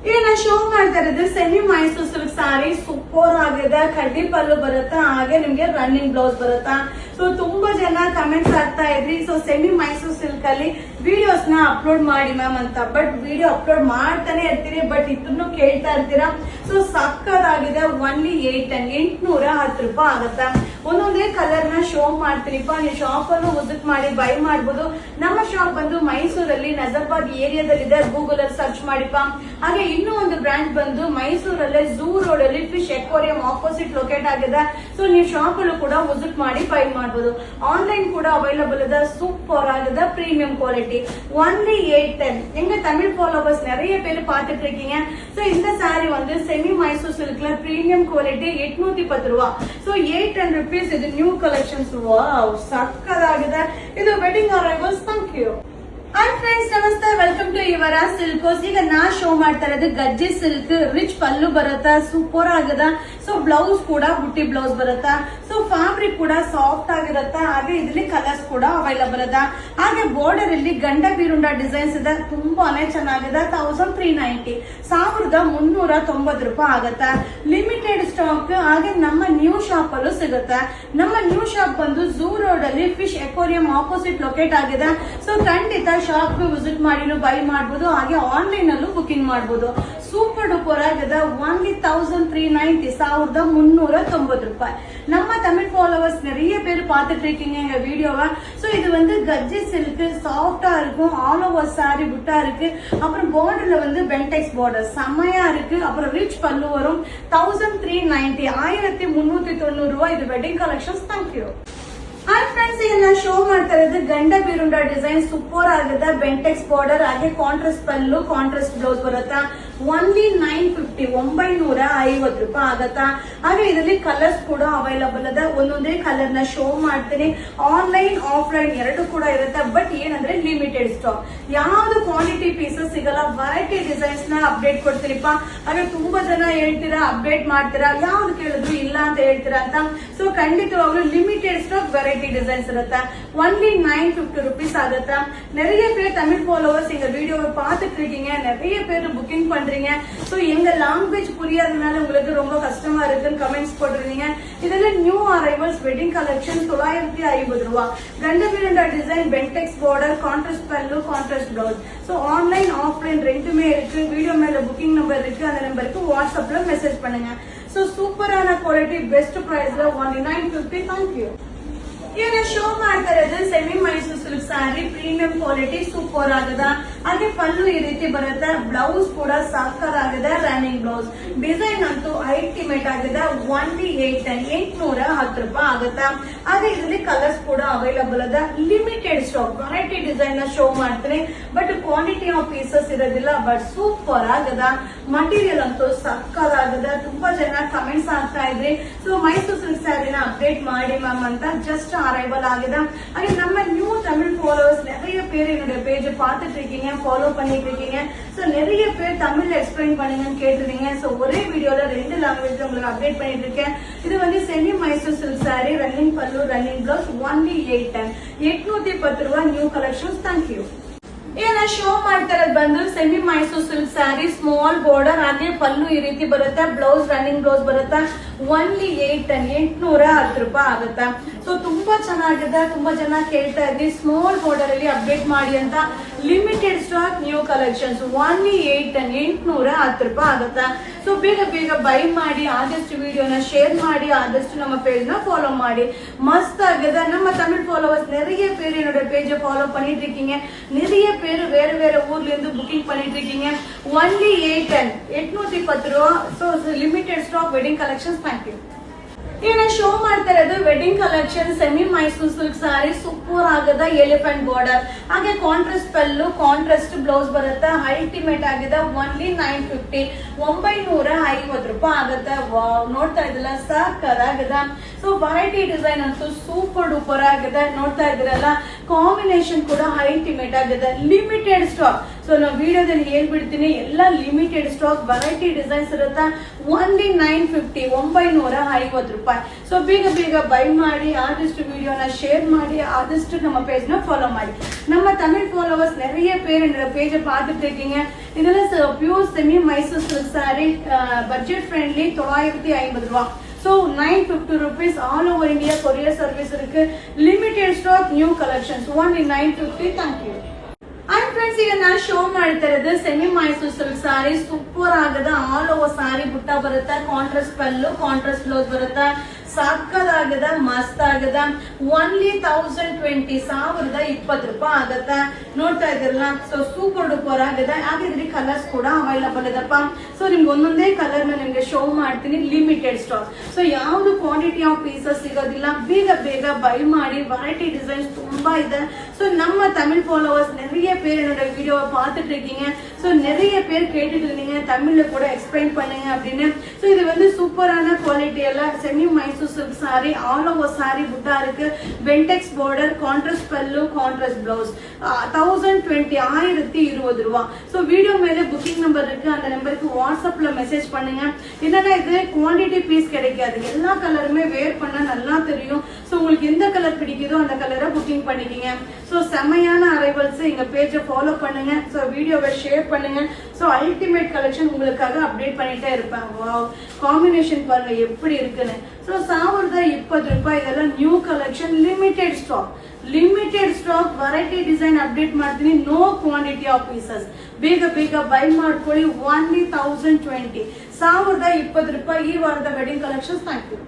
ಈಗ ನಾ ಶೋ ಮಾಡ್ತಾ ಇರೋದು semi Mysore silk sari super ಆಗಿದೆ. ಕಡ್ಡಿ ಪಲ್ಲು ಬರುತ್ತಾ, ಹಾಗೆ ನಿಮ್ಗೆ ರನ್ನಿಂಗ್ ಬ್ಲೌಸ್ ಬರುತ್ತಾ. ಸೊ ತುಂಬಾ ಜನ ಕಮೆಂಟ್ಸ್ ಆಗ್ತಾ ಇದ್ರಿ, ಸೊ ಸೆಮಿ ಮೈಸೂರು ಸಿಲ್ಕ್ ಅಲ್ಲಿ ವಿಡಿಯೋಸ್ ನ ಅಪ್ಲೋಡ್ ಮಾಡಿ ಮ್ಯಾಮ್ ಅಂತ. ಬಟ್ ವಿಡಿಯೋ ಅಪ್ಲೋಡ್ ಮಾಡ್ತಾನೆ ಇರ್ತೀರಿ, ಬಟ್ ಇದನ್ನು ಕೇಳ್ತಾ ಇರ್ತೀರಾ. ಸೊ ಸಕ್ಕದಾಗಿದೆ. ಓನ್ಲಿ 810 ರೂಪಾಯಿ ಆಗುತ್ತಾ. ಒಂದೊಂದೇ ಕಲರ್ ನ ಶೋ ಮಾಡ್ತೀನಿಪ್ಪ. ನೀವು ಶಾಪ್ ಅನ್ನು ವಿಸಿಟ್ ಮಾಡಿ ಬೈ ಮಾಡಬಹುದು. ನಮ್ಮ ಶಾಪ್ ಬಂದು ಮೈಸೂರಲ್ಲಿ ನಜರ್ಬಾಗ್ ಏರಿಯಾದಲ್ಲಿದೆ, ಗೂಗಲ್ ಅಲ್ಲಿ ಸರ್ಚ್ ಮಾಡಿಪ್ಪ. ಹಾಗೆ ಇನ್ನೂ ಒಂದು ಬ್ರಾಂಚ್ ಬಂದು ಮೈಸೂರಲ್ಲೇ ಝೂ ರೋಡ್ ಅಲ್ಲಿ ಫಿಶ್ ಎಕ್ವೇರಿಯಂ ಆಪೋಸಿಟ್ ಲೊಕೇಟ್ ಆಗಿದೆ. ಸೊ ನೀವು ಶಾಪ್ ಅಲ್ಲೂ ಕೂಡ ವಿಸಿಟ್ ಮಾಡಿ ಬೈ ಮಾಡಬಹುದು. ಆನ್ಲೈನ್ ಕೂಡ ಅವೈಲಬಲ್ ಇದೆ. ಸೂಪರ್ ಆಗಿದೆ, ಪ್ರೀಮಿಯಂ குவாலிட்டி. ஒன்லி 810. எங்க தமிழ் ஃபாலோவர்ஸ் நிறைய பேர் பார்த்துட்டு இருக்கீங்க. சோ இந்த சாரி வந்து செமி மைசூர் சில்க்ல பிரீமியம் குவாலிட்டி 810 ரூபாய். So 810 rupees. ಇದು ನ್ಯೂ ಕಲೆಕ್ಷನ್ಸ್. ವಾವ್, ಸಕ್ಕದಾಗಿದೆ. ಇದು wedding arrivals. Thank you. Hi friends, ನಮಸ್ತೆ. Welcome to your Silkos. ಈಗ ನಾ ಶೋ ಮಾಡ್ತಾ ಇರೋದು ಗಜ್ಜಿ ಸಿಲ್ಕ್. ರಿಚ್ ಪಲ್ಲು ಬರುತ್ತಾ, ಸೂಪರ್ ಆಗದ. ಸೊ ಬ್ಲೌಸ್ ಕೂಡ ಬುಟ್ಟಿ ಬ್ಲೌಸ್ ಬರುತ್ತಾ. ಸೊ ಫ್ಯಾಬ್ರಿಕ್ ಕೂಡ ಸಾಫ್ಟ್ ಆಗಿರುತ್ತಾ. ಹಾಗೆ ಇದರಲ್ಲಿ ಕಲರ್ಸ್ ಕೂಡ ಅವೈಲಬಲ್ ಅದ. ಹಾಗೆ ಬಾರ್ಡರ್ ಇಲ್ಲಿ ಗಂಡ ಬೀರುಂಡ ಡಿಸೈನ್ಸ್ ಇದೆ. ತುಂಬಾನೇ ಚೆನ್ನಾಗಿದೆ. 1390 1390 ರೂಪಾಯಿ ಆಗತ್ತ. Limited stock. ಹಾಗೆ ನಮ್ಮ ನ್ಯೂ ಶಾಪ್ ಅಲ್ಲೂ ಸಿಗುತ್ತೆ. ನಮ್ಮ ನ್ಯೂ ಶಾಪ್ ಬಂದು ಝೂ ರೋಡ್ ಅಲ್ಲಿ ಫಿಶ್ ಎಕ್ವೇರಿಯಂ ಆಪೋಸಿಟ್ ಲೊಕೇಟ್ ಆಗಿದೆ. ಸೊ ಖಂಡಿತ ಶಾಪ್ ವಿಸಿಟ್ ಮಾಡಿ ಬೈ ಮಾಡಬಹುದು. ಹಾಗೆ ಆನ್ಲೈನ್ ಅಲ್ಲೂ ಬುಕಿಂಗ್ ಮಾಡಬಹುದು. ಸೂಪರ್ ಡೂಪರ್ ಆಗಿದೆ. ಓನ್ಲಿ 1390 1390 ರೂಪಾಯಿ. நம்ம தமிழ் ஃபாலோவர்ஸ் நிறைய பேர் பார்த்துட்டு இருக்கீங்க எங்க வீடியோவை. சோ இது வந்து கஜ்ஜி சில்க், சாஃப்டா இருக்கும். ஆல் ஓவர் சாரி புட்டா இருக்கு. அப்புறம் பார்டர்ல வந்து பென்டெக்ஸ் பார்டர் செம்மையா இருக்கு. அப்புறம் ரிச் பல்லு வரும். 1390 1390 ரூபாய். இது wedding collections. Thank you. Hi friends, ಈಗ ನಾನು ಶೋ ಮಾಡ್ತಾ ಇರೋದು ಗಂಡ ಬೀರುಂಡ ಡಿಸೈನ್. ಸೂಪರ್ ಆಗಿದೆ. ಬೆಂಟೆಕ್ಸ್ ಬಾರ್ಡರ್, ಹಾಗೆ ಕಾಂಟ್ರಾಸ್ಟ್ ಪಲ್ಲು, ಕಾಂಟ್ರಾಸ್ಟ್ ಬ್ಲೌಸ್ ಬರುತ್ತಾ. ಓನ್ಲಿ 950 950 ರೂಪಾಯಿ ಆಗತ್ತಾ. ಹಾಗೆ ಇದರಲ್ಲಿ ಕಲರ್ಸ್ ಕೂಡ ಅವೈಲಬಲ್ ಅದ. ಒಂದೊಂದೇ ಕಲರ್ ನ ಶೋ ಮಾಡ್ತೀನಿ. ಆನ್ಲೈನ್ ಆಫ್ಲೈನ್ ಎರಡು ಕೂಡ ಇರುತ್ತೆ. ಬಟ್ ಏನಂದ್ರೆ ಲಿಮಿಟೆಡ್ ಸ್ಟಾಕ್. ಯಾವ್ದು ಕ್ವಾಂಟಿಟಿ ಪೀಸಸ್ ಸಿಗಲ್ಲ. ವೆರೈಟಿ ಡಿಸೈನ್ಸ್ ನ ಅಪ್ಡೇಟ್ ಕೊಡ್ತೀನಿಪ್ಪ. ಹಾಗೆ ತುಂಬಾ ಜನ ಹೇಳ್ತೀರಾ ಅಪ್ಡೇಟ್ ಮಾಡ್ತೀರಾ, ಯಾವ್ದು ಕೇಳಿದ್ರು ಇಲ್ಲ ಅಂತ ಹೇಳ್ತೀರಾ ಅಂತ. ಸೊ ಖಂಡಿತವಾಗ್ಲೂ ಲಿಮಿಟೆಡ್ ಸ್ಟಾಕ್ வெரைட்டி டிசைன்ஸ் இருக்கு. ஒன்லி 950 rupees ஆகுதா. நிறைய பேர் தமிழ் ஃபாலோவர்ஸ் எங்க வீடியோவை பார்த்துட்டு இருக்கீங்க. நிறைய பேர் புக்கிங் பண்றீங்க. சோ எங்க லாங்குவேஜ் புரியாதனால உங்களுக்கு ரொம்ப கஷ்டமா இருக்குன்னு கமெண்ட்ஸ் போட்டுருக்கீங்க. இதெல்லாம் நியூ அரைவல்ஸ் வெட்டிங் கலெக்ஷன். 950 ரூபாய். கண்ட பீருண்ட டிசைன், பென்டெக்ஸ் பார்டர், கான்ட்ராஸ்ட் பல்லு, contrast blouse. So online offline ரெண்டுமே இருக்கு. வீடியோ மேல புக்கிங் நம்பர் இருக்கு. அந்த நம்பருக்கு வாட்ஸ்அப்ல மெசேஜ் பண்ணுங்க. சோ சூப்பரான குவாலிட்டி, பெஸ்ட் பிரைஸ்ல only 950. Thank you. ಈಗ ಶೋ ಮಾಡ್ತಾ ಇರೋದು semi Mysore silk sari. Premium quality, super ಆಗದ. ಹಾಗೆ ಪಲ್ಲು ಈ ರೀತಿ ಬರುತ್ತೆ. ಬ್ಲೌಸ್ ಕೂಡ ಸಾಕರ್ ಆಗಿದೆ. Running blouse. ಡಿಸೈನ್ ಅಂತೂ ಅಲ್ಟಿಮೇಟ್ ಆಗಿದೆ. ಓನ್ಲಿ 810 ರೂಪಾಯಿ ಆಗುತ್ತಾ. ಹಾಗೆ ಇದರಲ್ಲಿ ಕಲರ್ಸ್ ಕೂಡ ಅವೈಲಬಲ್ ಅದ. Limited stock. ವೆರೈಟಿ ಡಿಸೈನ್ ನ ಶೋ ಮಾಡ್ತೀನಿ. ಬಟ್ ಕ್ವಾಂಟಿಟಿ ಆಫ್ ಪೀಸಸ್ ಇರೋದಿಲ್ಲ. ಬಟ್ ಸೂಪರ್ ಆಗದ. ಮಟೀರಿಯಲ್ ಅಂತೂ ಸಕ್ಕರ್ ಆಗದ. ತುಂಬಾ ಜನ ಕಮೆಂಟ್ಸ್ ಆಗ್ತಾ ಇದ್ರಿ, ಸೊ ಮೈಸೂರು ಸಿಲ್ಕ್ ಸ್ಯಾರಿನ ಅಪ್ಡೇಟ್ ಮಾಡಿ ಮ್ಯಾಮ್ ಅಂತ. ஜஸ்ட் அரைவல் ஆகுது. அது நம்ம நியூ தமிழ் ஃபாலோவர்ஸ் நிறைய பேர் என்னோட பேஜ் பார்த்துட்டு இருக்கீங்க, ஃபாலோ பண்ணிட்டு இருக்கீங்க. சோ நிறைய பேர் தமிழ்ல எக்ஸ்பிளைன் பண்ணுங்கன்னு கேட்டிருந்தீங்க. சோ ஒரே வீடியோல 2 லாங்குவேஜ்ல உங்களுக்கு அப்டேட் பண்ணிட்டு இருக்கேன். இது வந்து semi Mysore silk sorry, running பல்லு, ரன்னிங் பிளவுஸ். only 810 ரூபாய். New collections. தேங்க்யூ. ಏನ ಶೋ ಮಾಡ್ತಾ ಇರೋದು ಬಂದು semi Mysore silk sari. Small border, ಹಾಗೆ ಪಲ್ಲು ಈ ರೀತಿ ಬರುತ್ತೆ. ಬ್ಲೌಸ್ ರನ್ನಿಂಗ್ ಬ್ಲೌಸ್ ಬರುತ್ತೆ. ಓನ್ಲಿ 810 ರೂಪಾಯಿ ಆಗುತ್ತಾ. ಸೊ ತುಂಬಾ ಚೆನ್ನಾಗಿದೆ. ತುಂಬಾ ಜನ ಕೇಳ್ತಾ ಇದ್ರಿ ಸ್ಮಾಲ್ ಬಾರ್ಡರ್ ಅಲ್ಲಿ ಅಪ್ಡೇಟ್ ಮಾಡಿ ಅಂತ. Limited stock, new collections. Only 810 ರೂಪಾಯಿ ಆಗುತ್ತಾ. ಸೊ ಬೇಗ ಬೇಗ ಬೈ ಮಾಡಿ. ಆದಷ್ಟು ವಿಡಿಯೋನ ಶೇರ್ ಮಾಡಿ. ಆದಷ್ಟು ನಮ್ಮ ಪೇಜ್ ನ ಫಾಲೋ ಮಾಡಿ. ಮಸ್ತ್ ಆಗಿದೆ. நம்ம தமிழ் ஃபாலோவர்ஸ் நிறைய பேர் என்னோட பேஜை ஃபாலோ பண்ணிட்டு இருக்கீங்க. நிறைய பேர் வேற வேற ஊர்ல இருந்து புக்கிங் பண்ணிட்டு இருக்கீங்க. only 810 ரூபாய். So limited stock wedding collections. Thank you. ಈಗ ಶೋ ಮಾಡ್ತಾ ಇರೋದು wedding collection. Semi Mysore silk sari. Super ಆಗದ. ಎಲಿಫೆಂಟ್ ಬಾರ್ಡರ್, ಹಾಗೆ ಕಾಂಟ್ರಾಸ್ಟ್ ಪಲ್ಲು, ಕಾಂಟ್ರಾಸ್ಟ್ ಬ್ಲೌಸ್ ಬರುತ್ತೆ. ಅಲ್ಟಿಮೇಟ್ ಆಗಿದೆ. ಓನ್ಲಿ 950 950 ರೂಪಾಯಿ ಆಗುತ್ತೆ. ವಾವ್, ನೋಡ್ತಾ ಇದ್ದಲ್ಲ ಸಾಕರ್ ಆಗದ. ಸೊ ವೆರೈಟಿ ಡಿಸೈನ್ ಅಂತೂ ಸೂಪರ್ ಡೂಪರ್ ಆಗಿದೆ. ನೋಡ್ತಾ ಇದ್ರಲ್ಲ, ಕಾಂಬಿನೇಷನ್ ಕೂಡ ಅಲ್ಟಿಮೇಟ್ ಆಗಿದೆ. Limited stock. ಸೊ ನಾವು ವಿಡಿಯೋದಲ್ಲಿ ಹೇಳ್ಬಿಡ್ತೀನಿ, ಎಲ್ಲ ಲಿಮಿಟೆಡ್ ಸ್ಟಾಕ್. ವೆರೈಟಿ ಡಿಸೈನ್ಸ್ ಇರುತ್ತೆ. ಓನ್ಲಿ 950 950 ರೂಪಾಯಿ. ರೂಪಾಯಿ. ಸೊ ಬೇಗ ಬೈ ಮಾಡಿ, ಆದಷ್ಟು ವಿಡಿಯೋನ ಶೇರ್ ಮಾಡಿ, ಆದಷ್ಟು நம்ம பேஜ்னா ஃபாலோ ಮಾಡಿ. நம்ம தமிழ் ஃபாலோவர்ஸ் நிறைய பேர் இந்த பேஜை பார்த்துட்டு இருக்கீங்க. இதெல்லாம் pure semi Mysore silk sorry, budget friendly, 950 ரூபாய். So 950 rupees, all over India courier service இருக்கு. Limited stock, new collections, only 950. Thank you. And friends, ಈಗ ನಾನು ಶೋ ಮಾಡ್ತಾ ಇರೋದು semi Mysore silk sari. Super ಆಗದ ಆಲ್ ಓವರ್ ಸಾರಿ ಬುಟ್ಟ ಬರುತ್ತೆ, ಕಾಂಟ್ರಾಸ್ಟ್ ಪಲ್ಲು, ಕಾಂಟ್ರಾಸ್ಟ್ ಬ್ಲೌಸ್ ಬರುತ್ತೆ. ಸಾಕದಾಗದ, ಮಸ್ತ್ ಆಗದ. ಓನ್ಲಿ 1020 ರೂಪಾಯಿ ಆಗತ್ತ. ನೋಡ್ತಾ ಇದ್ರಲ್ಲ, ಸೊ ಸೂಪರ್ ಡೂಪರ್ ಆಗದ. ಹಾಗಿದ್ರಿ ಕಲರ್ಸ್ ಕೂಡ ಅವೈಲಬಲ್ ಇದಪ್ಪ. ಸೊ ನಿಮ್ಗೆ ಒಂದೊಂದೇ ಕಲರ್ ನಿಮ್ಗೆ ಶೋ ಮಾಡ್ತೀನಿ, ಲಿಮಿಟೆಡ್ ಸ್ಟಾಕ್. ಸೊ ಯಾವ್ದು ಕ್ವಾಂಟಿಟಿ ಆಫ್ ಪೀಸಸ್ ಸಿಗೋದಿಲ್ಲ. ಬೇಗ ಬೈ ಮಾಡಿ, ವೆರೈಟಿ ಡಿಸೈನ್ಸ್ ತುಂಬಾ ಇದೆ. ஸோ நம்ம தமிழ் ஃபாலோவர்ஸ் நிறைய பேர் என்னோட வீடியோவை பார்த்துட்டு இருக்கீங்க. ஸோ நிறைய பேர் கேட்டுட்டு இருந்தீங்க தமிழ்ல கூட எக்ஸ்பிளைன் பண்ணுங்க அப்படின்னு. ஸோ இது வந்து சூப்பரான குவாலிட்டி எல்லாம் semi Mysore silk sorry, all over sorry புட்டா இருக்கு. வென்டெக்ஸ் பார்டர், கான்ட்ராஸ்ட் பல்லு, கான்ட்ராஸ்ட் பிளவுஸ். 1020 ரூபாய். ஸோ வீடியோ மேலே புக்கிங் நம்பர் இருக்கு, அந்த நம்பருக்கு வாட்ஸ்அப்ல மெசேஜ் பண்ணுங்க. என்னன்னா இது குவான்டிட்டி பீஸ் கிடைக்காது, எல்லா கலருமே வேர் பண்ண நல்லா தெரியும். ஸோ உங்களுக்கு எந்த கலர் பிடிக்குதோ அந்த கலரை புக்கிங் பண்ணிக்கிங்க. ஸோ செம்மையான அரைவல்ஸ் எங்க பேஜை ஃபாலோ பண்ணுங்க. ஸோ வீடியோவை ஷேர் பண்ணுங்க. ஸோ அல்டிமேட் கலெக்ஷன் உங்களுக்காக அப்டேட் பண்ணிட்டே இருப்பேன். வாவ், காம்பினேஷன் பாருங்க எப்படி இருக்குன்னு. ஸோ 1020 ರೂಪಾಯಿ. இதெல்லாம் new collection, limited stock, variety design update ಮಾಡ್ತೀನಿ. No quantity of pieces. ಬೇಗ ಬೈ ಮಾಡ್ಕೊಳ್ಳಿ. ಓನ್ಲಿ 1020 ರೂಪಾಯಿ. ಈ ವಾರದ ವೆಡ್ಡಿಂಗ್ ಕಲೆಕ್ಷನ್ಸ್. Thank you.